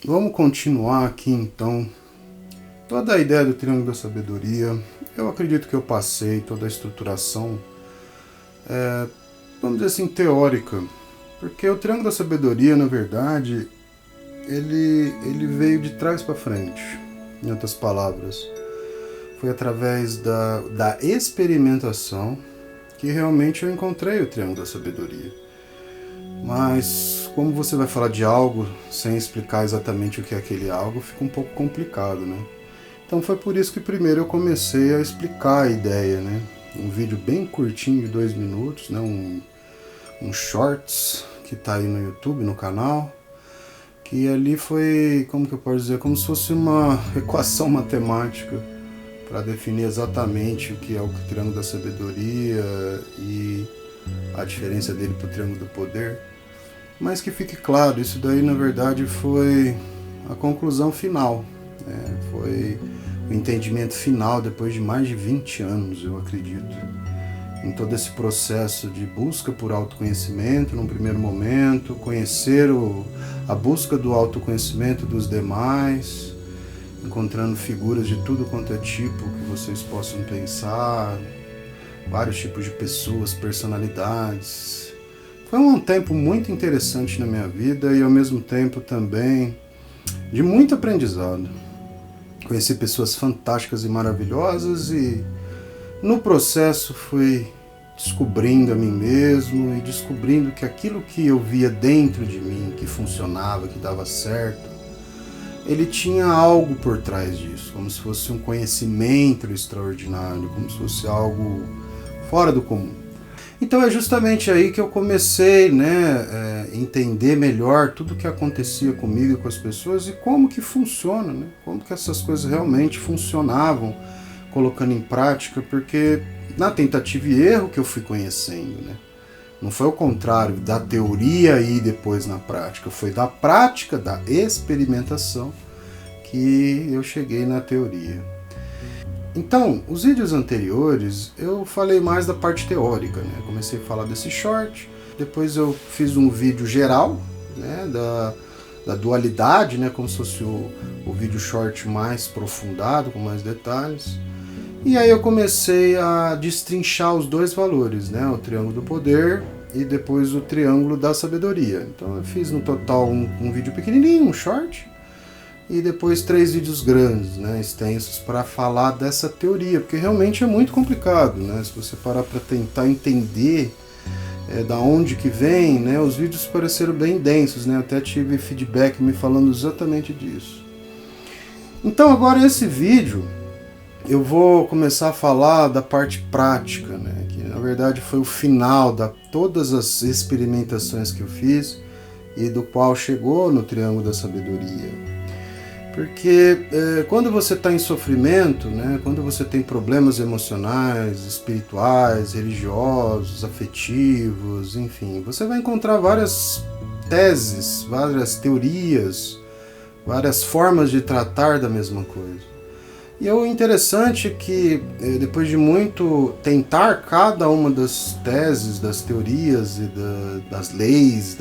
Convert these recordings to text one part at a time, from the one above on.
Vamos continuar aqui então. Toda a ideia do Triângulo da Sabedoria, eu acredito que eu passei toda a estruturação, vamos dizer assim, teórica. Porque o Triângulo da Sabedoria, na verdade, ele veio de trás para frente, em outras palavras. Foi através da experimentação que realmente eu encontrei o Triângulo da Sabedoria. Mas como você vai falar de algo sem explicar exatamente o que é aquele algo, fica um pouco complicado, né? Então foi por isso que primeiro eu comecei a explicar a ideia, né? Um vídeo bem curtinho de 2 minutos, né? Um shorts que está aí no YouTube, no canal, que ali foi, como que eu posso dizer, como se fosse uma equação matemática para definir exatamente o que é o Triângulo da Sabedoria e a diferença dele para o Triângulo do Poder. Mas que fique claro, isso daí na verdade foi a conclusão final, né? Foi o entendimento final depois de mais de 20 anos, eu acredito. Em todo esse processo de busca por autoconhecimento, num primeiro momento, conhecer a busca do autoconhecimento dos demais, encontrando figuras de tudo quanto é tipo que vocês possam pensar, vários tipos de pessoas, personalidades. Foi um tempo muito interessante na minha vida e ao mesmo tempo também de muito aprendizado. Conheci pessoas fantásticas e maravilhosas e no processo fui descobrindo a mim mesmo e descobrindo que aquilo que eu via dentro de mim, que funcionava, que dava certo, ele tinha algo por trás disso, como se fosse um conhecimento extraordinário, como se fosse algo fora do comum. Então é justamente aí que eu comecei, né, entender melhor tudo o que acontecia comigo e com as pessoas e como que funciona, né, como que essas coisas realmente funcionavam, colocando em prática, porque na tentativa e erro que eu fui conhecendo, né, não foi o contrário, da teoria e depois na prática, foi da prática, da experimentação que eu cheguei na teoria. Então, os vídeos anteriores eu falei mais da parte teórica, né? Comecei a falar desse short, depois eu fiz um vídeo geral, né? Da dualidade, né? Como se fosse o vídeo short mais aprofundado, com mais detalhes. E aí eu comecei a destrinchar os dois valores, né? O triângulo do poder e depois o triângulo da sabedoria. Então eu fiz no total um vídeo pequenininho, um short, e depois 3 vídeos grandes, né, extensos, para falar dessa teoria, porque realmente é muito complicado, né, se você parar para tentar entender da onde que vem, né, os vídeos pareceram bem densos, né, até tive feedback me falando exatamente disso. Então agora esse vídeo eu vou começar a falar da parte prática, né, que na verdade foi o final de todas as experimentações que eu fiz e do qual chegou no Triângulo da Sabedoria. Porque quando você está em sofrimento, né, quando você tem problemas emocionais, espirituais, religiosos, afetivos, enfim, você vai encontrar várias teses, várias teorias, várias formas de tratar da mesma coisa. E o interessante é que depois de muito tentar cada uma das teses, das teorias e das leis,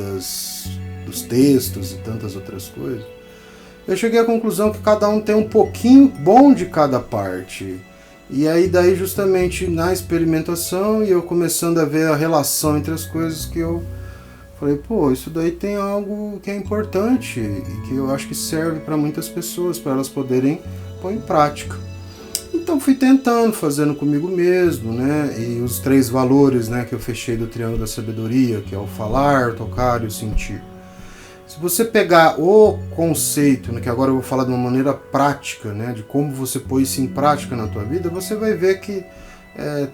dos textos e tantas outras coisas, eu cheguei à conclusão que cada um tem um pouquinho bom de cada parte. E aí daí justamente na experimentação e eu começando a ver a relação entre as coisas que eu falei, pô, isso daí tem algo que é importante e que eu acho que serve para muitas pessoas, para elas poderem pôr em prática. Então fui tentando, fazendo comigo mesmo, né? E os 3 valores, né, que eu fechei do Triângulo da Sabedoria, que é o falar, tocar e o sentir. Se você pegar o conceito, né, que agora eu vou falar de uma maneira prática, né, de como você pôr isso em prática na tua vida, você vai ver que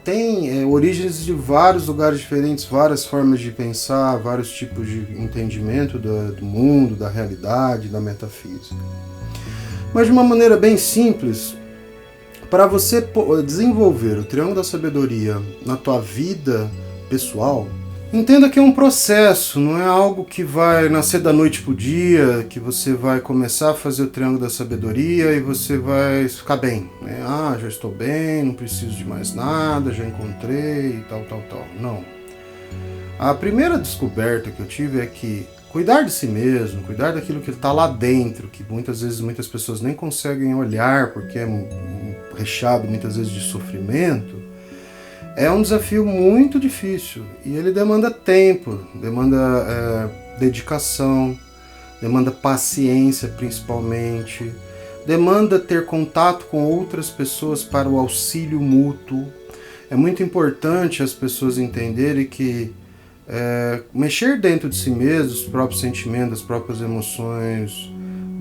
tem origens de vários lugares diferentes, várias formas de pensar, vários tipos de entendimento do mundo, da realidade, da metafísica. Mas de uma maneira bem simples, para você desenvolver o Triângulo da Sabedoria na tua vida pessoal, entenda que é um processo, não é algo que vai nascer da noite pro dia, que você vai começar a fazer o Triângulo da Sabedoria e você vai ficar bem, né? Ah, já estou bem, não preciso de mais nada, já encontrei e tal. Não. A primeira descoberta que eu tive é que cuidar de si mesmo, cuidar daquilo que está lá dentro, que muitas vezes muitas pessoas nem conseguem olhar porque é recheado muitas vezes de sofrimento, é um desafio muito difícil e ele demanda tempo, demanda dedicação, demanda paciência principalmente, demanda ter contato com outras pessoas para o auxílio mútuo. É muito importante as pessoas entenderem que mexer dentro de si mesmo, dos próprios sentimentos, das próprias emoções,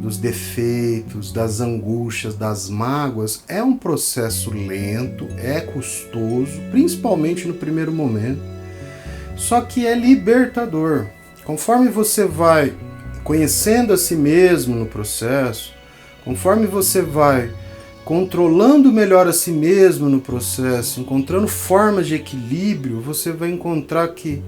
dos defeitos, das angústias, das mágoas, é um processo lento, é custoso, principalmente no primeiro momento, só que é libertador. Conforme você vai conhecendo a si mesmo no processo, conforme você vai controlando melhor a si mesmo no processo, encontrando formas de equilíbrio, você vai encontrar que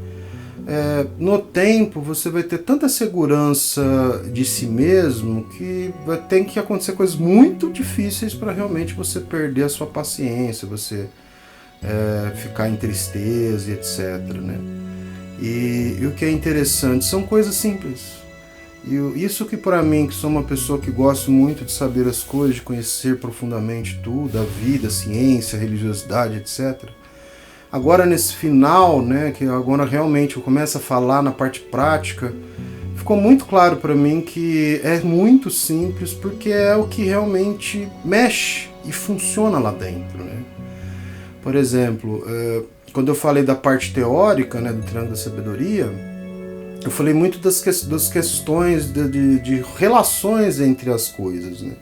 no tempo você vai ter tanta segurança de si mesmo que vai ter que acontecer coisas muito difíceis para realmente você perder a sua paciência, você ficar em tristeza e etc. Né? E o que é interessante são coisas simples. E isso que para mim, que sou uma pessoa que gosto muito de saber as coisas, de conhecer profundamente tudo, a vida, a ciência, a religiosidade, etc. Agora nesse final, né, que agora realmente eu começo a falar na parte prática, ficou muito claro para mim que é muito simples, porque é o que realmente mexe e funciona lá dentro. Né? Por exemplo, quando eu falei da parte teórica, né, do Triângulo da Sabedoria, eu falei muito das questões de relações entre as coisas. Né?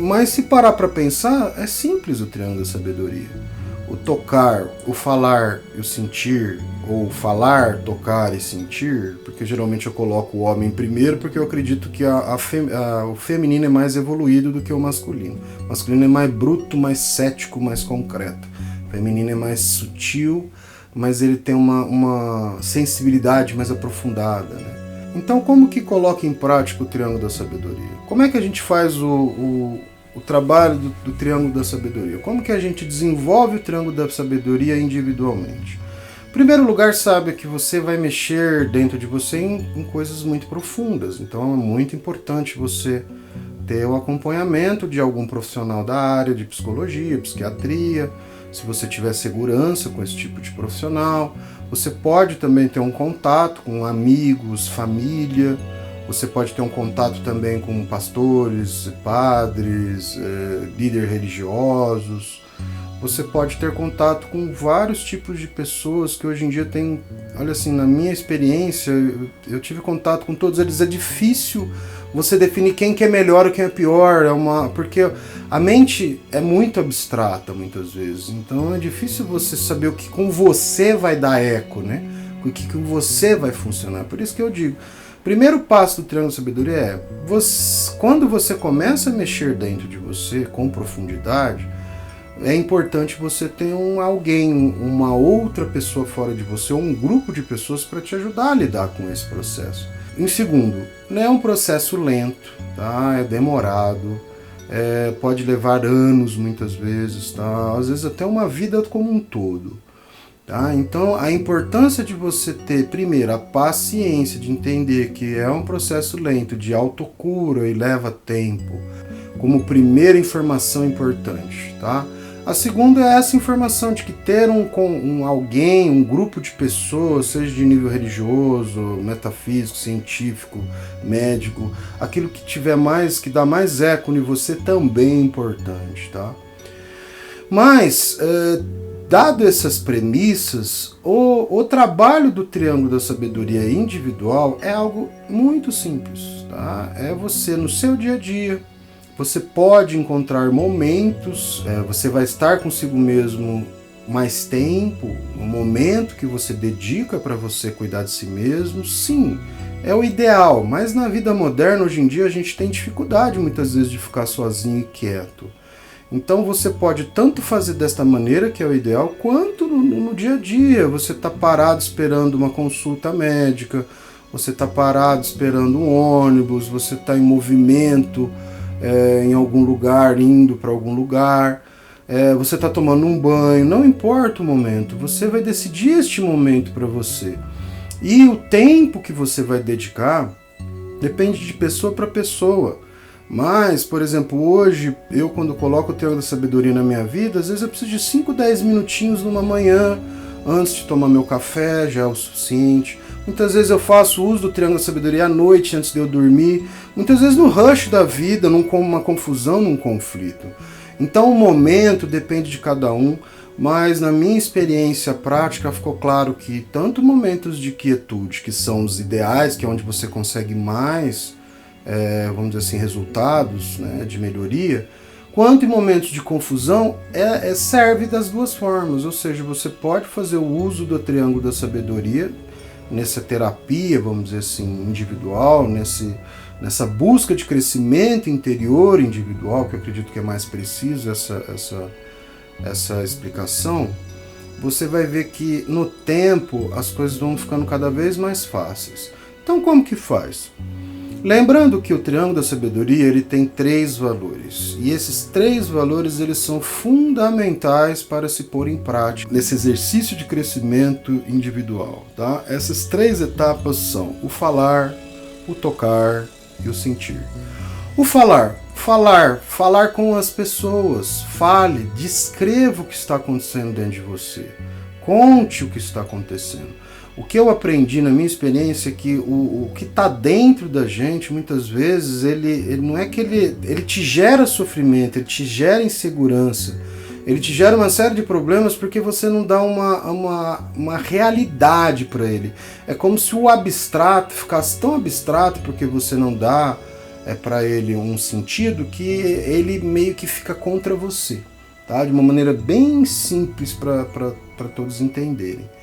Mas se parar para pensar, é simples o Triângulo da Sabedoria. O tocar, o falar e o sentir, ou falar, tocar e sentir, porque geralmente eu coloco o homem primeiro, porque eu acredito que o feminino é mais evoluído do que o masculino. O masculino é mais bruto, mais cético, mais concreto. O feminino é mais sutil, mas ele tem uma sensibilidade mais aprofundada. Né? Então, como que coloca em prática o Triângulo da Sabedoria? Como é que a gente faz o trabalho do Triângulo da Sabedoria? Como que a gente desenvolve o Triângulo da Sabedoria individualmente? Em primeiro lugar, sabe que você vai mexer dentro de você em coisas muito profundas. Então é muito importante você ter o acompanhamento de algum profissional da área de psicologia, psiquiatria, se você tiver segurança com esse tipo de profissional. Você pode também ter um contato com amigos, família. Você pode ter um contato também com pastores, padres, líderes religiosos. Você pode ter contato com vários tipos de pessoas que hoje em dia tem... Olha assim, na minha experiência, eu tive contato com todos eles. É difícil você definir quem que é melhor ou quem é pior. Porque a mente é muito abstrata muitas vezes. Então é difícil você saber o que com você vai dar eco, né? O que com você vai funcionar. Por isso que eu digo... Primeiro passo do Triângulo da Sabedoria é, quando você começa a mexer dentro de você com profundidade, é importante você ter alguém, uma outra pessoa fora de você, ou um grupo de pessoas para te ajudar a lidar com esse processo. Em segundo, não é um processo lento, tá? É demorado, pode levar anos muitas vezes, tá? Às vezes até uma vida como um todo. Tá? Então a importância de você ter primeiro a paciência de entender que é um processo lento de autocura e leva tempo, como primeira informação importante. Tá? A segunda é essa informação de que ter alguém, um grupo de pessoas, seja de nível religioso, metafísico, científico, médico, aquilo que tiver mais, que dá mais eco em você também é importante. Tá? Mas dado essas premissas, o trabalho do Triângulo da Sabedoria individual é algo muito simples. Tá? É você, no seu dia a dia, você pode encontrar momentos, você vai estar consigo mesmo mais tempo, um momento que você dedica para você cuidar de si mesmo, sim, é o ideal, mas na vida moderna, hoje em dia, a gente tem dificuldade muitas vezes de ficar sozinho e quieto. Então você pode tanto fazer desta maneira, que é o ideal, quanto no dia a dia. Você está parado esperando uma consulta médica, você está parado esperando um ônibus, você está em movimento em algum lugar, indo para algum lugar, você está tomando um banho, não importa o momento, você vai decidir este momento para você. E o tempo que você vai dedicar depende de pessoa para pessoa. Mas, por exemplo, hoje, eu quando coloco o Triângulo da Sabedoria na minha vida, às vezes eu preciso de 5, 10 minutinhos numa manhã, antes de tomar meu café, já é o suficiente. Muitas vezes eu faço uso do Triângulo da Sabedoria à noite, antes de eu dormir. Muitas vezes no rush da vida, numa confusão, num conflito. Então o momento depende de cada um, mas na minha experiência prática ficou claro que tanto momentos de quietude, que são os ideais, que é onde você consegue mais, vamos dizer assim, resultados, né, de melhoria, quanto em momentos de confusão, serve das duas formas. Ou seja, você pode fazer o uso do Triângulo da Sabedoria nessa terapia, vamos dizer assim, individual, nessa busca de crescimento interior individual, que eu acredito que é mais preciso essa explicação. Você vai ver que no tempo as coisas vão ficando cada vez mais fáceis. Então como que faz? Lembrando que o Triângulo da Sabedoria ele tem 3 valores, e esses 3 valores eles são fundamentais para se pôr em prática nesse exercício de crescimento individual. Tá? Essas 3 etapas são o falar, o tocar e o sentir. O falar com as pessoas, fale, descreva o que está acontecendo dentro de você, conte o que está acontecendo. O que eu aprendi na minha experiência é que o que está dentro da gente, muitas vezes, ele não é que ele te gera sofrimento, ele te gera insegurança, ele te gera uma série de problemas porque você não dá uma realidade para ele. É como se o abstrato ficasse tão abstrato porque você não dá para ele um sentido que ele meio que fica contra você, tá? De uma maneira bem simples para todos entenderem.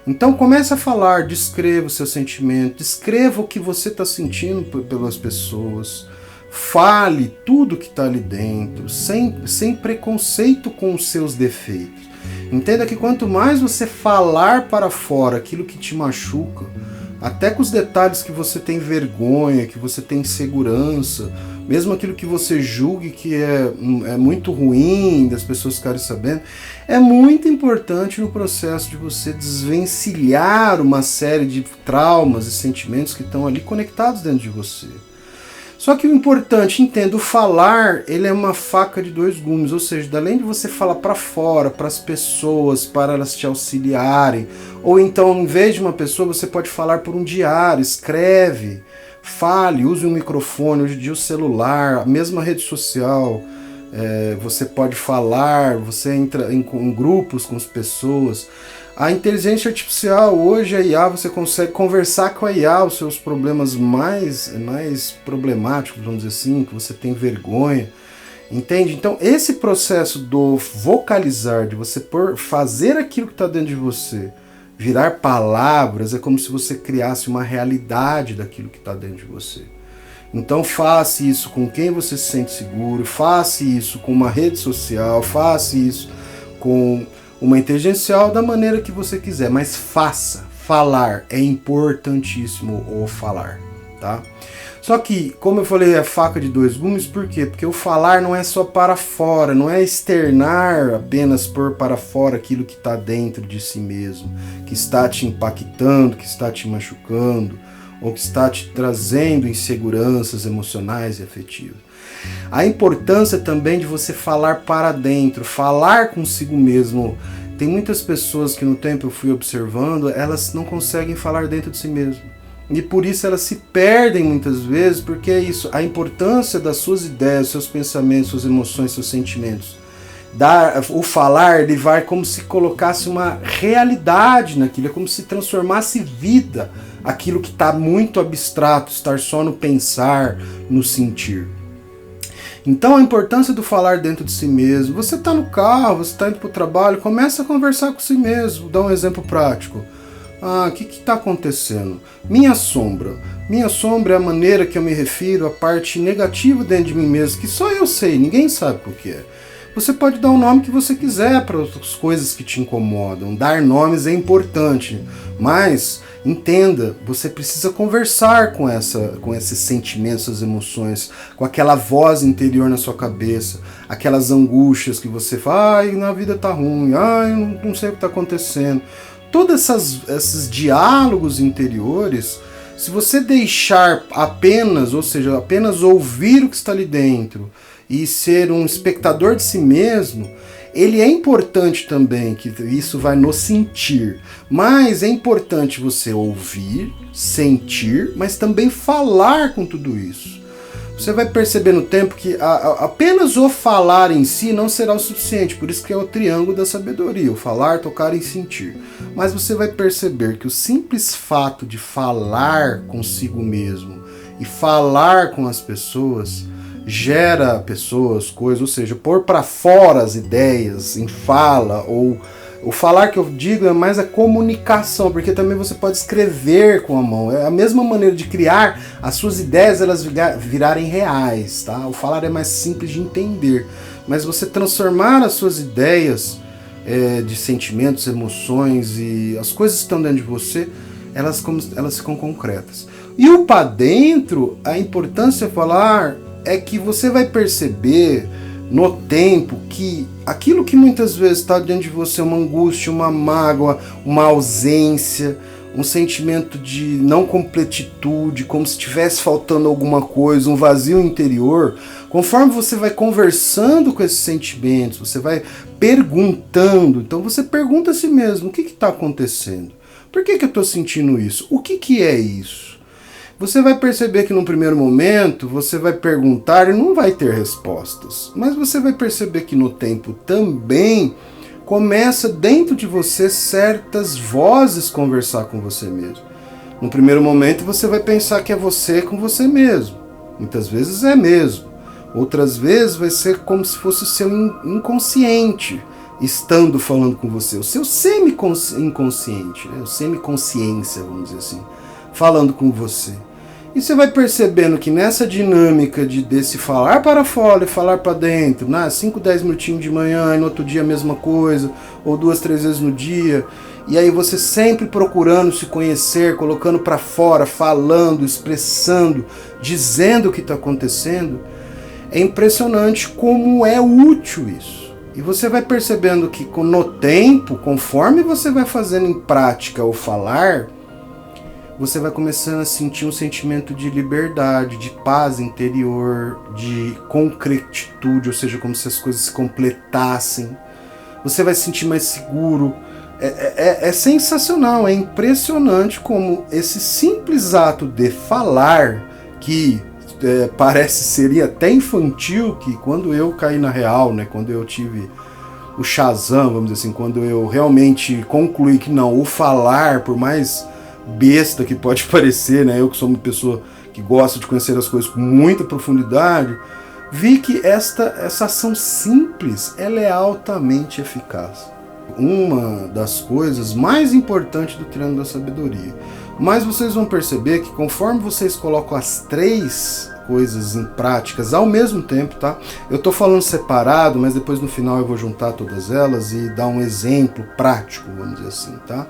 Então comece a falar, descreva o seu sentimento, descreva o que você está sentindo pelas pessoas, fale tudo que está ali dentro, sem preconceito com os seus defeitos. Entenda que quanto mais você falar para fora aquilo que te machuca, até com os detalhes que você tem vergonha, que você tem insegurança, mesmo aquilo que você julgue que é muito ruim das pessoas ficarem sabendo, é muito importante no processo de você desvencilhar uma série de traumas e sentimentos que estão ali conectados dentro de você. Só que o importante, entenda, o falar, ele é uma faca de 2 gumes, ou seja, além de você falar para fora, para as pessoas, para elas te auxiliarem, ou então, em vez de uma pessoa, você pode falar por um diário, escreve, fale, use um microfone, hoje em dia o celular, a mesma rede social, você pode falar, você entra em grupos com as pessoas. A inteligência artificial, hoje a IA, você consegue conversar com a IA os seus problemas mais problemáticos, vamos dizer assim, que você tem vergonha, entende? Então esse processo do vocalizar, de você fazer aquilo que está dentro de você, virar palavras, é como se você criasse uma realidade daquilo que está dentro de você. Então faça isso com quem você se sente seguro, faça isso com uma rede social, faça isso com uma inteligência da maneira que você quiser, mas faça. Falar é importantíssimo, o falar, tá? Só que, como eu falei, é faca de 2 gumes, por quê? Porque o falar não é só para fora, não é externar apenas por para fora aquilo que está dentro de si mesmo, que está te impactando, que está te machucando, ou que está te trazendo inseguranças emocionais e afetivas. A importância também de você falar para dentro, falar consigo mesmo. Tem muitas pessoas que no tempo eu fui observando, elas não conseguem falar dentro de si mesmo. E por isso elas se perdem muitas vezes, porque é isso, a importância das suas ideias, seus pensamentos, suas emoções, seus sentimentos. O falar, ele vai como se colocasse uma realidade naquilo, é como se transformasse vida aquilo que está muito abstrato, estar só no pensar, no sentir. Então a importância do falar dentro de si mesmo. Você está no carro, você está indo para o trabalho, começa a conversar com si mesmo. Vou dar um exemplo prático. O que está acontecendo? Minha sombra. Minha sombra é a maneira que eu me refiro à parte negativa dentro de mim mesmo, que só eu sei, ninguém sabe o que é. Você pode dar o nome que você quiser para as coisas que te incomodam. Dar nomes é importante, mas entenda, você precisa conversar com esses sentimentos, essas emoções, com aquela voz interior na sua cabeça, aquelas angústias que você fala, ai, na vida tá ruim, ai, não sei o que está acontecendo. todos esses diálogos interiores, se você deixar apenas, ou seja, apenas ouvir o que está ali dentro e ser um espectador de si mesmo, ele é importante também, que isso vai nos sentir, mas é importante você ouvir, sentir, mas também falar com tudo isso. Você vai perceber no tempo que apenas o falar em si não será o suficiente, por isso que é o triângulo da sabedoria, o falar, tocar e sentir. Mas você vai perceber que o simples fato de falar consigo mesmo e falar com as pessoas gera pessoas, coisas, ou seja, pôr para fora as ideias em fala, ou o falar que eu digo é mais a comunicação, porque também você pode escrever com a mão, é a mesma maneira de criar as suas ideias, elas virarem reais, tá? O falar é mais simples de entender, mas você transformar as suas ideias de sentimentos, emoções e as coisas que estão dentro de você, elas ficam concretas. E o para dentro, a importância de falar é que você vai perceber no tempo que aquilo que muitas vezes está dentro de você, uma angústia, uma mágoa, uma ausência, um sentimento de não completitude, como se estivesse faltando alguma coisa, um vazio interior, conforme você vai conversando com esses sentimentos, você vai perguntando, então você pergunta a si mesmo, o que está acontecendo? Por que eu estou sentindo isso? O que é isso? Você vai perceber que no primeiro momento você vai perguntar e não vai ter respostas. Mas você vai perceber que no tempo também começa dentro de você certas vozes conversar com você mesmo. No primeiro momento você vai pensar que é você com você mesmo. Muitas vezes é mesmo. Outras vezes vai ser como se fosse o seu inconsciente estando falando com você. O seu semi-inconsciente, né? O semi-consciência, vamos dizer assim, falando com você. E você vai percebendo que nessa dinâmica desse falar para fora e falar para dentro, 5, 10 minutinhos de manhã e no outro dia a mesma coisa, ou 2, 3 vezes no dia, e aí você sempre procurando se conhecer, colocando para fora, falando, expressando, dizendo o que está acontecendo, é impressionante como é útil isso. E você vai percebendo que no tempo, conforme você vai fazendo em prática o falar, você vai começando a sentir um sentimento de liberdade, de paz interior, de concretitude, ou seja, como se as coisas se completassem. Você vai se sentir mais seguro. É sensacional, é impressionante como esse simples ato de falar, que parece seria até infantil, que quando eu caí na real, né, quando eu tive o Shazam, vamos dizer assim, quando eu realmente concluí que não, o falar, por mais besta que pode parecer, né? Eu que sou uma pessoa que gosta de conhecer as coisas com muita profundidade, vi que essa ação simples, ela é altamente eficaz. Uma das coisas mais importantes do Triângulo da Sabedoria. Mas vocês vão perceber que conforme vocês colocam as 3 coisas em práticas ao mesmo tempo, tá? Eu tô falando separado, mas depois no final eu vou juntar todas elas e dar um exemplo prático, vamos dizer assim, tá?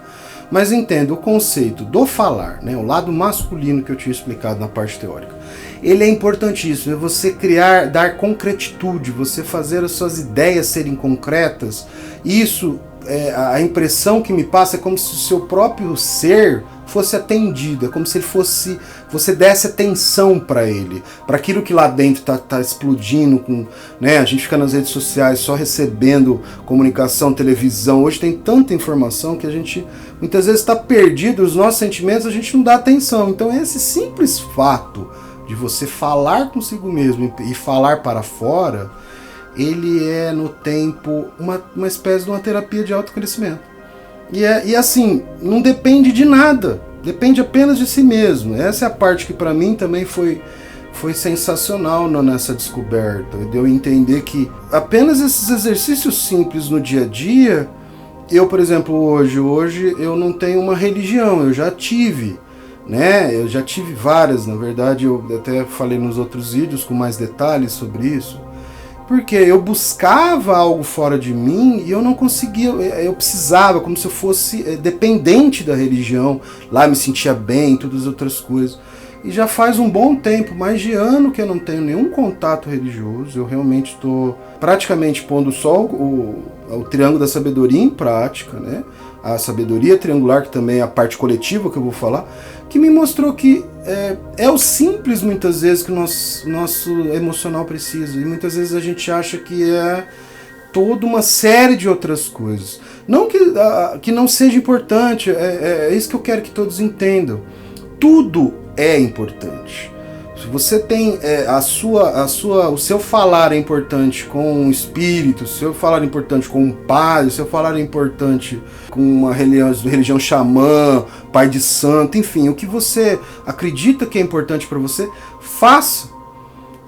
Mas entenda, o conceito do falar, né, o lado masculino que eu tinha explicado na parte teórica, ele é importantíssimo, é você dar concretitude, você fazer as suas ideias serem concretas. Isso, a impressão que me passa é como se o seu próprio ser fosse atendido, é como se ele fosse, você desse atenção para ele, para aquilo que lá dentro tá explodindo, né? A gente fica nas redes sociais só recebendo comunicação, televisão, hoje tem tanta informação que a gente muitas vezes está perdido, os nossos sentimentos a gente não dá atenção. Então esse simples fato de você falar consigo mesmo e falar para fora, ele é no tempo uma espécie de uma terapia de autoconhecimento. E assim, não depende de nada, depende apenas de si mesmo. Essa é a parte que para mim também foi sensacional nessa descoberta, de eu entender que apenas esses exercícios simples no dia a dia, eu, por exemplo, hoje eu não tenho uma religião, eu já tive, né? Eu já tive várias, na verdade, eu até falei nos outros vídeos com mais detalhes sobre isso. Porque eu buscava algo fora de mim e eu não conseguia, eu precisava, como se eu fosse dependente da religião, lá eu me sentia bem, todas as outras coisas. E já faz um bom tempo, mais de ano, que eu não tenho nenhum contato religioso. Eu realmente estou praticamente pondo só o triângulo da sabedoria em prática, né? A sabedoria triangular, que também é a parte coletiva que eu vou falar, que me mostrou que é o simples, muitas vezes, que o nosso emocional precisa. E muitas vezes a gente acha que é toda uma série de outras coisas. Não que não seja importante, é isso que eu quero que todos entendam. Tudo é importante. Se você tem o seu falar é importante com o espírito, o seu falar é importante com um padre, o seu falar é importante com uma religião xamã, pai de santo, enfim, o que você acredita que é importante para você, faça.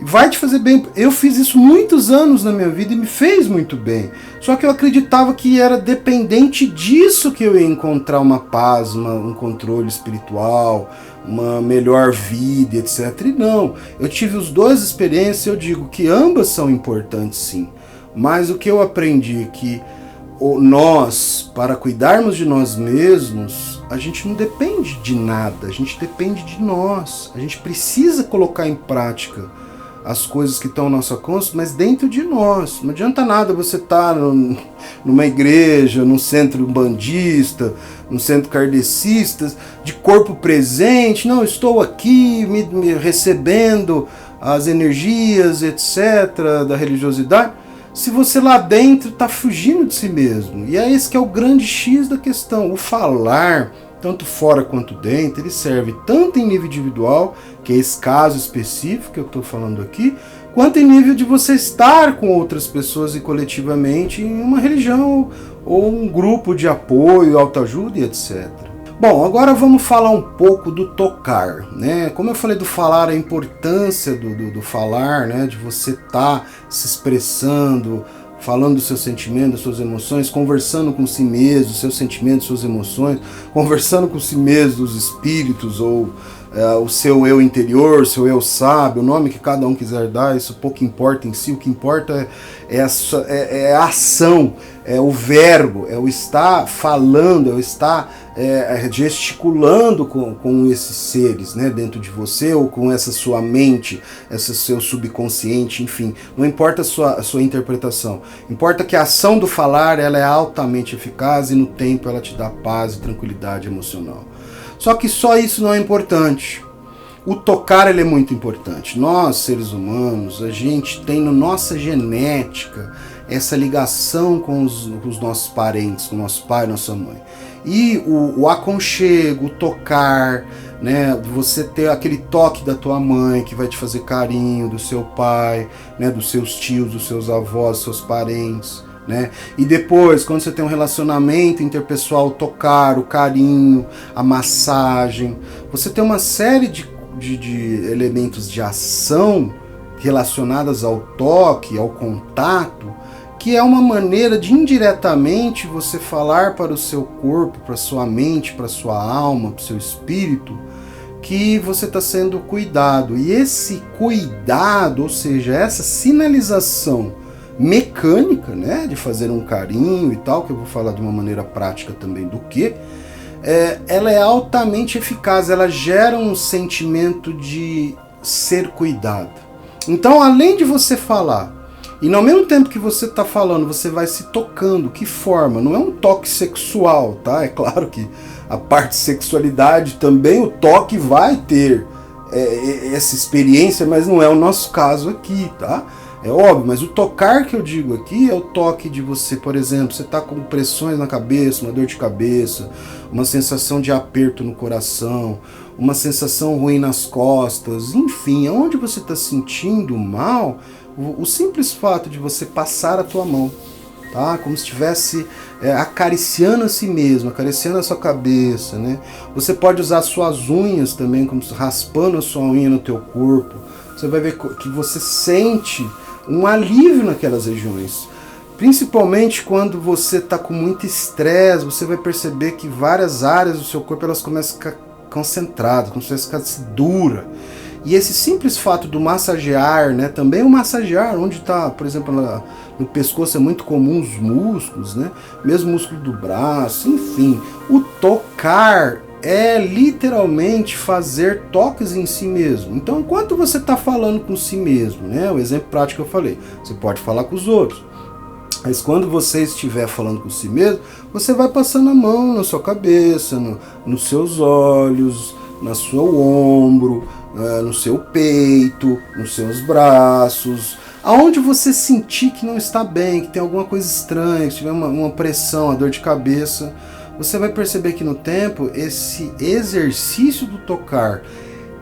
Vai te fazer bem. Eu fiz isso muitos anos na minha vida e me fez muito bem. Só que eu acreditava que era dependente disso que eu ia encontrar uma paz, um controle espiritual, uma melhor vida, etc. E não, eu tive as duas experiências e eu digo que ambas são importantes, sim. Mas o que eu aprendi é que nós, para cuidarmos de nós mesmos, a gente não depende de nada, a gente depende de nós. A gente precisa colocar em prática as coisas que estão ao nosso alcance, mas dentro de nós. Não adianta nada você estar numa igreja, num centro bandista, num centro kardecista, de corpo presente, não, estou aqui me recebendo as energias, etc., da religiosidade, se você lá dentro está fugindo de si mesmo. E é esse que é o grande X da questão. O falar, tanto fora quanto dentro, ele serve tanto em nível individual, que é esse caso específico que eu estou falando aqui, quanto em nível de você estar com outras pessoas e coletivamente em uma religião ou um grupo de apoio, autoajuda e etc. Bom, agora vamos falar um pouco do tocar, né? Como eu falei do falar, a importância do falar, né? De você estar se expressando, falando dos seus sentimentos, das suas emoções, conversando com si mesmo, dos seus sentimentos, suas emoções, conversando com si mesmo, dos espíritos, ou o seu eu interior, o seu eu sábio, o nome que cada um quiser dar, isso pouco importa em si. O que importa é a ação, é o verbo, é o estar falando, é o estar gesticulando com esses seres, né, dentro de você, ou com essa sua mente, esse seu subconsciente, enfim. Não importa a sua interpretação. Importa que a ação do falar ela é altamente eficaz e no tempo ela te dá paz e tranquilidade emocional. Só que só isso não é importante. O tocar ele é muito importante. Nós, seres humanos, a gente tem na nossa genética essa ligação com os nossos parentes, com nosso pai e nossa mãe. E o aconchego, o tocar, né, você ter aquele toque da tua mãe que vai te fazer carinho, do seu pai, né, dos seus tios, dos seus avós, dos seus parentes, né? E depois, quando você tem um relacionamento interpessoal, o tocar, o carinho, a massagem, você tem uma série de elementos de ação relacionadas ao toque, ao contato, que é uma maneira de indiretamente você falar para o seu corpo, para a sua mente, para a sua alma, para o seu espírito, que você está sendo cuidado. E esse cuidado, ou seja, essa sinalização mecânica, né, de fazer um carinho e tal, que eu vou falar de uma maneira prática também do que, ela é altamente eficaz, ela gera um sentimento de ser cuidado. Então, além de você falar, e ao mesmo tempo que você está falando, você vai se tocando, que forma? Não é um toque sexual, tá? É claro que a parte de sexualidade também, o toque vai ter essa experiência, mas não é o nosso caso aqui, tá? É óbvio, mas o tocar que eu digo aqui é o toque de você, por exemplo, você está com pressões na cabeça, uma dor de cabeça, uma sensação de aperto no coração, uma sensação ruim nas costas, enfim, aonde você está sentindo mal, o simples fato de você passar a tua mão, tá? Como se estivesse acariciando a si mesmo, acariciando a sua cabeça, né? Você pode usar suas unhas também, como se raspando a sua unha no teu corpo. Você vai ver que você sente um alívio naquelas regiões. Principalmente quando você está com muito estresse, você vai perceber que várias áreas do seu corpo elas começam a ficar concentradas, começam a ficar dura. E esse simples fato do massagear, né, também o massagear, onde está, por exemplo, no pescoço é muito comum os músculos, né, mesmo o músculo do braço, enfim, o tocar é literalmente fazer toques em si mesmo. Então, enquanto você está falando com si mesmo, né, o exemplo prático que eu falei, você pode falar com os outros. Mas quando você estiver falando com si mesmo, você vai passando a mão na sua cabeça, nos seus olhos, no seu ombro, no seu peito, nos seus braços, aonde você sentir que não está bem, que tem alguma coisa estranha, que tiver uma pressão, uma dor de cabeça, você vai perceber que no tempo, esse exercício do tocar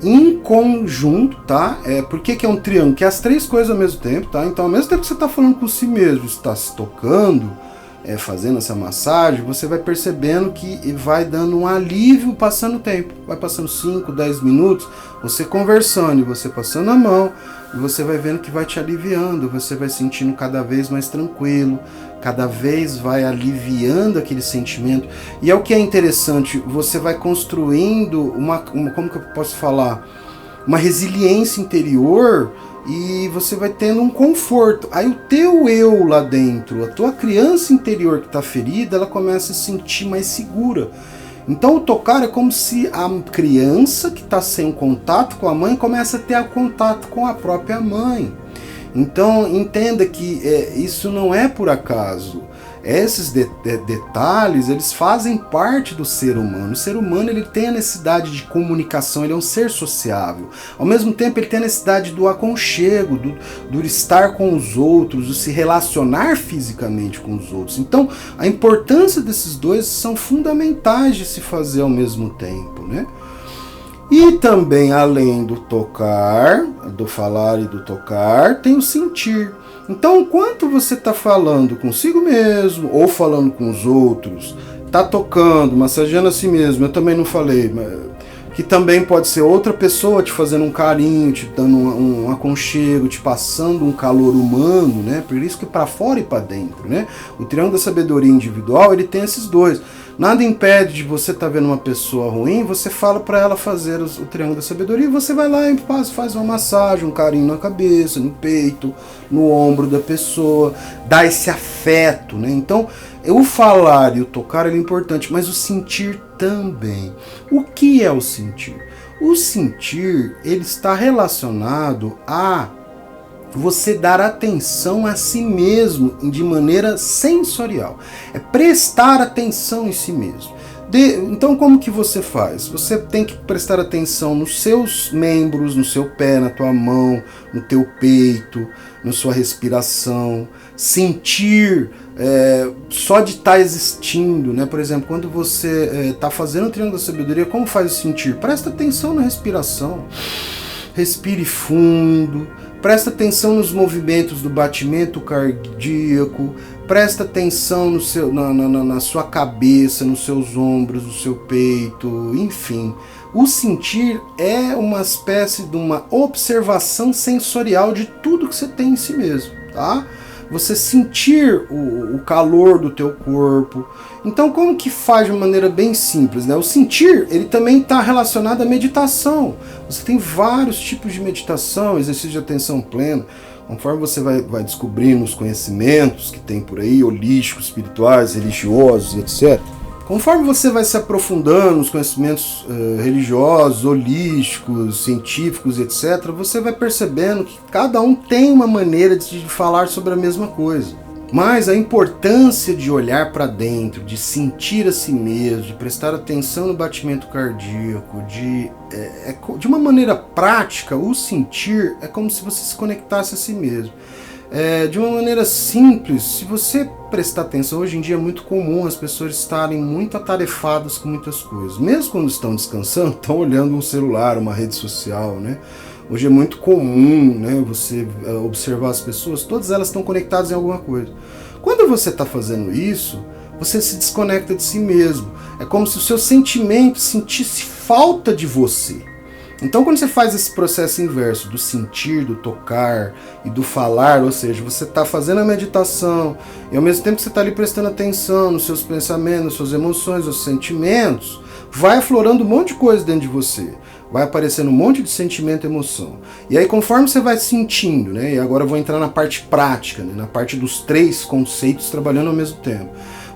em conjunto, tá? Por que é um triângulo? Que é as três coisas ao mesmo tempo, tá? Então, ao mesmo tempo que você está falando com si mesmo, está se tocando, fazendo essa massagem, você vai percebendo que vai dando um alívio passando o tempo. Vai passando 5, 10 minutos, você conversando e você passando a mão, e você vai vendo que vai te aliviando, você vai sentindo cada vez mais tranquilo, cada vez vai aliviando aquele sentimento. E é o que é interessante, você vai construindo como que eu posso falar? Uma resiliência interior, e você vai tendo um conforto. Aí o teu eu lá dentro, a tua criança interior que está ferida, ela começa a se sentir mais segura. Então o tocar é como se a criança que está sem contato com a mãe começa a ter contato com a própria mãe. Então entenda que isso não é por acaso. Esses detalhes, eles fazem parte do ser humano. O ser humano, ele tem a necessidade de comunicação, ele é um ser sociável. Ao mesmo tempo, ele tem a necessidade do aconchego, do estar com os outros, do se relacionar fisicamente com os outros. Então, a importância desses dois são fundamentais de se fazer ao mesmo tempo, né? E também, além do tocar, do falar e do tocar, tem o sentir. Então, enquanto você está falando consigo mesmo, ou falando com os outros, está tocando, massageando a si mesmo, eu também não falei, que também pode ser outra pessoa te fazendo um carinho, te dando um aconchego, te passando um calor humano, né? Por isso que para fora e para dentro, né? O triângulo da sabedoria individual, ele tem esses dois. Nada impede de você estar vendo uma pessoa ruim, você fala para ela fazer o triângulo da sabedoria, e você vai lá e faz uma massagem, um carinho na cabeça, no peito, no ombro da pessoa, dá esse afeto, né? Então, o falar e o tocar é importante, mas o sentir também. O que é o sentir? O sentir, ele está relacionado a você dar atenção a si mesmo de maneira sensorial. É prestar atenção em si mesmo. Então, como que você faz? Você tem que prestar atenção nos seus membros, no seu pé, na tua mão, no teu peito, na sua respiração, sentir só de estar existindo, né? Por exemplo, quando você está fazendo o triângulo da sabedoria, como faz o sentir? Presta atenção na respiração, respire fundo, presta atenção nos movimentos do batimento cardíaco, presta atenção na sua cabeça, nos seus ombros, no seu peito, enfim. O sentir é uma espécie de uma observação sensorial de tudo que você tem em si mesmo, tá? Você sentir o calor do teu corpo. Então, como que faz de uma maneira bem simples, né? O sentir, ele também está relacionado à meditação. Você tem vários tipos de meditação, exercício de atenção plena. Conforme você vai descobrindo os conhecimentos que tem por aí, holísticos, espirituais, religiosos, etc. Conforme você vai se aprofundando nos conhecimentos religiosos, holísticos, científicos, etc., você vai percebendo que cada um tem uma maneira de falar sobre a mesma coisa. Mas a importância de olhar para dentro, de sentir a si mesmo, de prestar atenção no batimento cardíaco, de uma maneira prática, o sentir é como se você se conectasse a si mesmo. De uma maneira simples, se você prestar atenção, hoje em dia é muito comum as pessoas estarem muito atarefadas com muitas coisas. Mesmo quando estão descansando, estão olhando um celular, uma rede social, né? Hoje é muito comum, né, você observar as pessoas, todas elas estão conectadas em alguma coisa. Quando você está fazendo isso, você se desconecta de si mesmo. É como se o seu sentimento sentisse falta de você. Então, quando você faz esse processo inverso do sentir, do tocar e do falar, ou seja, você está fazendo a meditação e ao mesmo tempo que você está ali prestando atenção nos seus pensamentos, nas suas emoções, nos seus sentimentos, vai aflorando um monte de coisa dentro de você. Vai aparecendo um monte de sentimento e emoção. E aí, conforme você vai sentindo, né? E agora eu vou entrar na parte prática, né, na parte dos três conceitos trabalhando ao mesmo tempo.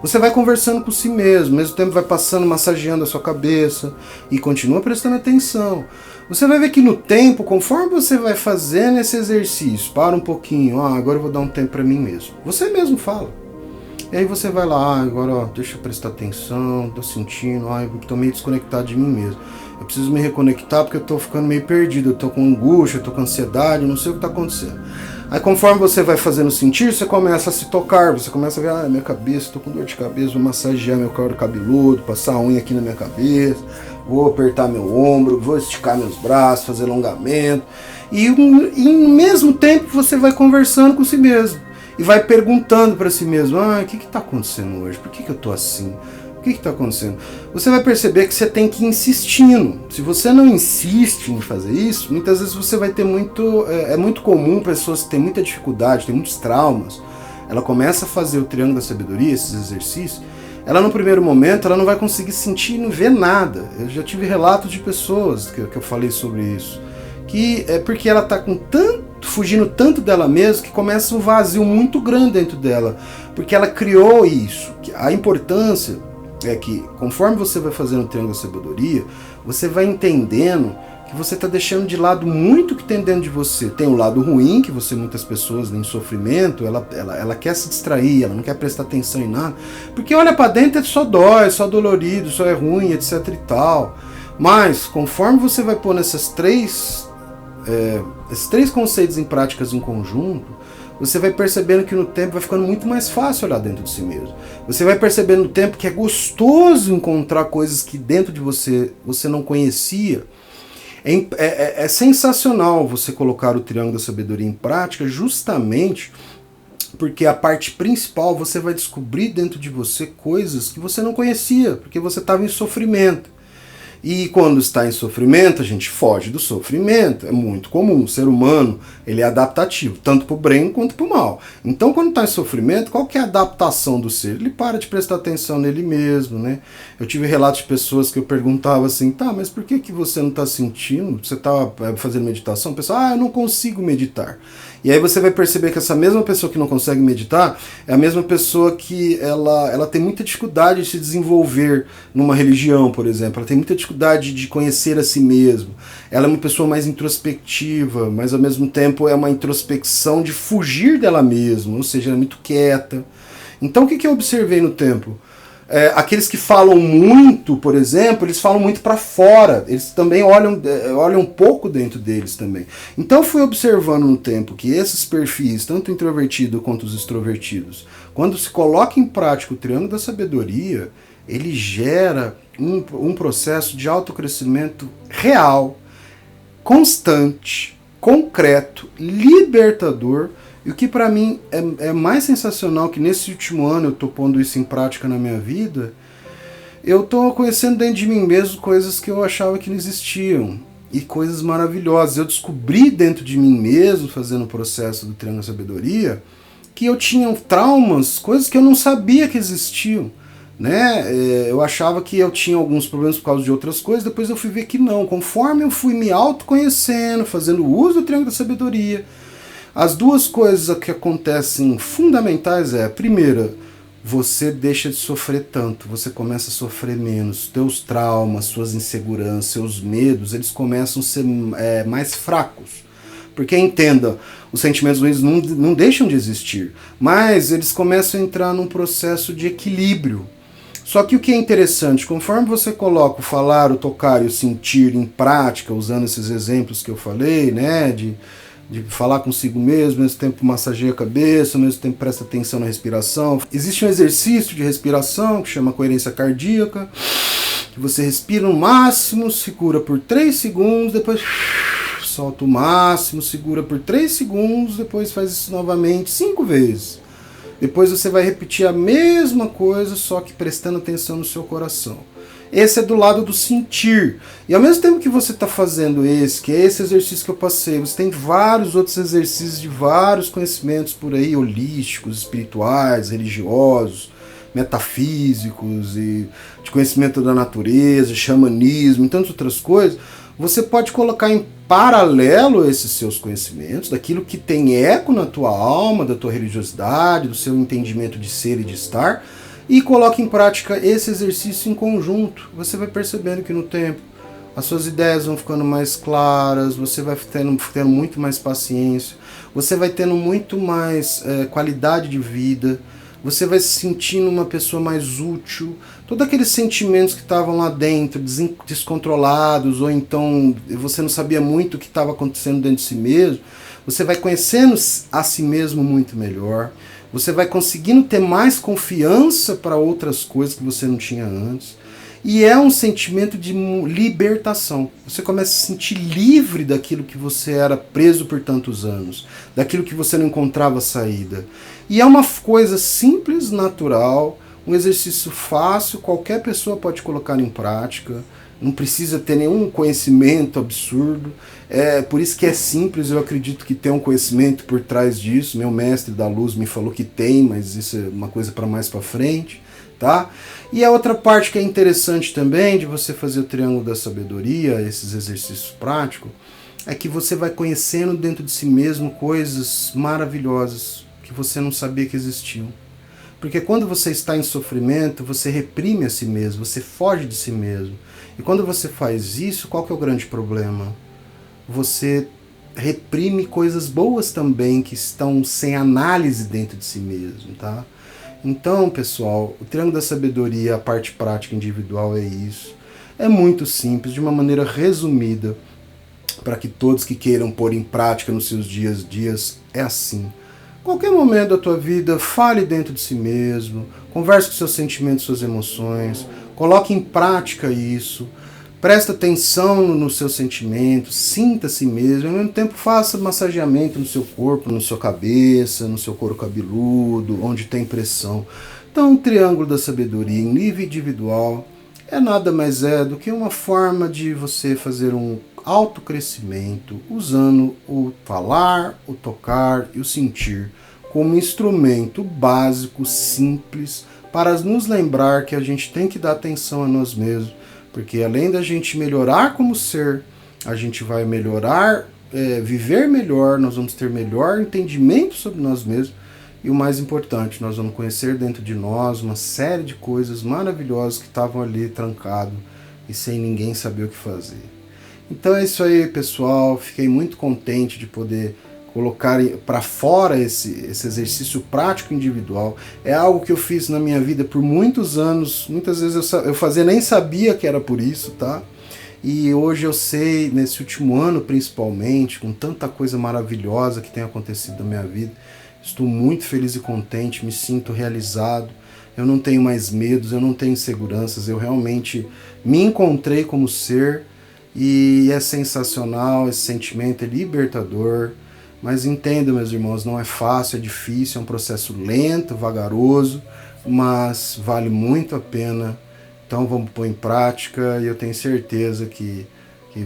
Você vai conversando com si mesmo, ao mesmo tempo vai passando, massageando a sua cabeça e continua prestando atenção. Você vai ver que no tempo, conforme você vai fazendo esse exercício, para um pouquinho, agora eu vou dar um tempo para mim mesmo. Você mesmo fala. E aí você vai lá, agora deixa eu prestar atenção, tô sentindo, eu tô meio desconectado de mim mesmo. Eu preciso me reconectar porque eu tô ficando meio perdido, eu tô com angústia, eu tô com ansiedade, não sei o que tá acontecendo. Aí conforme você vai fazendo sentir, você começa a se tocar, você começa a ver, minha cabeça, tô com dor de cabeça, vou massagear meu couro cabeludo, passar a unha aqui na minha cabeça, vou apertar meu ombro, vou esticar meus braços, fazer alongamento. E no mesmo tempo você vai conversando com si mesmo. E vai perguntando para si mesmo, o que está acontecendo hoje? Por que eu estou assim? O que está acontecendo? Você vai perceber que você tem que ir insistindo. Se você não insiste em fazer isso, muitas vezes você vai ter muito... É muito comum pessoas que têm muita dificuldade, têm muitos traumas. Ela começa a fazer o triângulo da sabedoria, esses exercícios. Ela no primeiro momento, ela não vai conseguir sentir, não ver nada. Eu já tive relatos de pessoas que eu falei sobre isso. Que é porque ela está fugindo tanto dela mesma que começa um vazio muito grande dentro dela, porque ela criou isso. A importância é que, conforme você vai fazendo o triângulo da sabedoria, você vai entendendo que você está deixando de lado muito que tem dentro de você. Tem o lado ruim, que muitas pessoas em sofrimento, ela quer se distrair, ela não quer prestar atenção em nada, porque olha para dentro, é só dói, é só dolorido, só é ruim, etc e tal. Mas, conforme você vai pôr esses três conceitos em práticas em conjunto, você vai percebendo que no tempo vai ficando muito mais fácil olhar dentro de si mesmo. Você vai percebendo no tempo que é gostoso encontrar coisas que dentro de você não conhecia. É sensacional você colocar o triângulo da sabedoria em prática, justamente porque a parte principal você vai descobrir dentro de você coisas que você não conhecia, porque você estava em sofrimento. E quando está em sofrimento, a gente foge do sofrimento. É muito comum. O ser humano, ele é adaptativo, tanto para o bem quanto para o mal. Então, quando está em sofrimento, qual que é a adaptação do ser? Ele para de prestar atenção nele mesmo, né? Eu tive relatos de pessoas que eu perguntava assim, mas por que você não está sentindo? Você está fazendo meditação? O pessoal, eu não consigo meditar. E aí você vai perceber que essa mesma pessoa que não consegue meditar é a mesma pessoa que ela tem muita dificuldade de se desenvolver numa religião, por exemplo. Ela tem muita dificuldade de conhecer a si mesma. Ela é uma pessoa mais introspectiva, mas ao mesmo tempo é uma introspecção de fugir dela mesma, ou seja, ela é muito quieta. Então o que eu observei no tempo? Aqueles que falam muito, por exemplo, eles falam muito para fora, eles também olham um pouco dentro deles também. Então fui observando no tempo que esses perfis, tanto o introvertido quanto os extrovertidos, quando se coloca em prática o triângulo da sabedoria, ele gera um processo de autocrescimento real, constante, concreto, libertador. E o que para mim é mais sensacional, que nesse último ano eu estou pondo isso em prática na minha vida, eu estou conhecendo dentro de mim mesmo coisas que eu achava que não existiam. E coisas maravilhosas. Eu descobri dentro de mim mesmo, fazendo o processo do Triângulo da Sabedoria, que eu tinha traumas, coisas que eu não sabia que existiam. Né? Eu achava que eu tinha alguns problemas por causa de outras coisas, depois eu fui ver que não. Conforme eu fui me autoconhecendo, fazendo uso do Triângulo da Sabedoria, as duas coisas que acontecem fundamentais a primeira, você deixa de sofrer tanto, você começa a sofrer menos, teus traumas, suas inseguranças, seus medos, eles começam a ser mais fracos. Porque entenda, os sentimentos ruins não deixam de existir, mas eles começam a entrar num processo de equilíbrio. Só que o que é interessante, conforme você coloca o falar, o tocar e o sentir em prática, usando esses exemplos que eu falei, né, de falar consigo mesmo, ao mesmo tempo massageia a cabeça, ao mesmo tempo presta atenção na respiração. Existe um exercício de respiração que chama coerência cardíaca, que você respira no máximo, segura por 3 segundos, depois solta o máximo, segura por 3 segundos, depois faz isso novamente 5 vezes. Depois você vai repetir a mesma coisa, só que prestando atenção no seu coração. Esse é do lado do sentir. E ao mesmo tempo que você está fazendo que é esse exercício que eu passei, você tem vários outros exercícios de vários conhecimentos por aí, holísticos, espirituais, religiosos, metafísicos, e de conhecimento da natureza, xamanismo e tantas outras coisas. Você pode colocar em paralelo esses seus conhecimentos, daquilo que tem eco na tua alma, da tua religiosidade, do seu entendimento de ser e de estar, e coloque em prática esse exercício em conjunto. Você vai percebendo que no tempo as suas ideias vão ficando mais claras, você vai tendo muito mais paciência, você vai tendo muito mais qualidade de vida, você vai se sentindo uma pessoa mais útil. Todos aqueles sentimentos que estavam lá dentro, descontrolados, ou então você não sabia muito o que estava acontecendo dentro de si mesmo, você vai conhecendo a si mesmo muito melhor, você vai conseguindo ter mais confiança para outras coisas que você não tinha antes. E é um sentimento de libertação. Você começa a se sentir livre daquilo que você era preso por tantos anos, daquilo que você não encontrava saída. E é uma coisa simples, natural, um exercício fácil, qualquer pessoa pode colocar em prática, não precisa ter nenhum conhecimento absurdo. Por isso que é simples, eu acredito que tem um conhecimento por trás disso. Meu mestre da luz me falou que tem, mas isso é uma coisa para mais para frente. Tá? E a outra parte que é interessante também de você fazer o triângulo da sabedoria, esses exercícios práticos, é que você vai conhecendo dentro de si mesmo coisas maravilhosas que você não sabia que existiam. Porque quando você está em sofrimento, você reprime a si mesmo, você foge de si mesmo. E quando você faz isso, qual que é o grande problema? Você reprime coisas boas também que estão sem análise dentro de si mesmo, tá? Então, pessoal, o Triângulo da Sabedoria, a parte prática individual é isso. É muito simples, de uma maneira resumida, para que todos que queiram pôr em prática nos seus dias, é assim. Qualquer momento da tua vida, fale dentro de si mesmo, converse com seus sentimentos, suas emoções, coloque em prática isso, presta atenção nos seus sentimentos, sinta a si mesmo, ao mesmo tempo faça massageamento no seu corpo, na sua cabeça, no seu couro cabeludo, onde tem pressão. Então, o Triângulo da Sabedoria em nível individual é nada mais do que uma forma de você fazer um autocrescimento usando o falar, o tocar e o sentir como instrumento básico, simples, para nos lembrar que a gente tem que dar atenção a nós mesmos, porque além da gente melhorar como ser, a gente vai melhorar, viver melhor, nós vamos ter melhor entendimento sobre nós mesmos, e o mais importante, nós vamos conhecer dentro de nós uma série de coisas maravilhosas que estavam ali trancadas e sem ninguém saber o que fazer. Então é isso aí, pessoal. Fiquei muito contente de poder colocar para fora esse exercício prático individual. É algo que eu fiz na minha vida por muitos anos. Muitas vezes eu fazia, nem sabia que era por isso, tá? E hoje eu sei, nesse último ano principalmente, com tanta coisa maravilhosa que tem acontecido na minha vida, estou muito feliz e contente, me sinto realizado. Eu não tenho mais medos, eu não tenho inseguranças, eu realmente me encontrei como ser. E é sensacional, esse sentimento é libertador, mas entenda, meus irmãos, não é fácil, é difícil, é um processo lento, vagaroso, mas vale muito a pena. Então vamos pôr em prática e eu tenho certeza que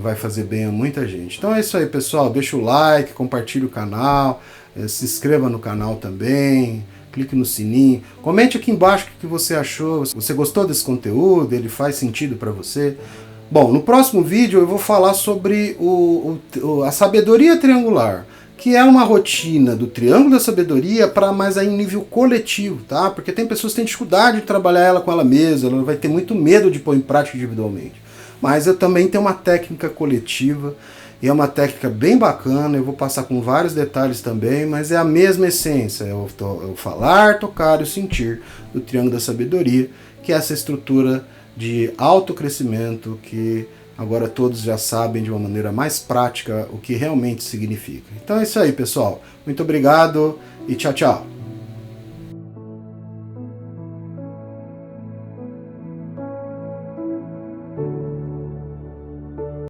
vai fazer bem a muita gente. Então é isso aí, pessoal, deixa o like, compartilhe o canal, se inscreva no canal também, clique no sininho, comente aqui embaixo o que você achou, você gostou desse conteúdo, ele faz sentido para você? Bom, no próximo vídeo eu vou falar sobre a sabedoria triangular, que é uma rotina do Triângulo da Sabedoria para mais em nível coletivo, tá? Porque tem pessoas que têm dificuldade de trabalhar ela com ela mesma, ela vai ter muito medo de pôr em prática individualmente. Mas eu também tenho uma técnica coletiva, e é uma técnica bem bacana, eu vou passar com vários detalhes também, mas é a mesma essência, é o falar, tocar e o sentir do Triângulo da Sabedoria, que é essa estrutura de autocrescimento que agora todos já sabem de uma maneira mais prática o que realmente significa. Então é isso aí, pessoal. Muito obrigado e tchau, tchau.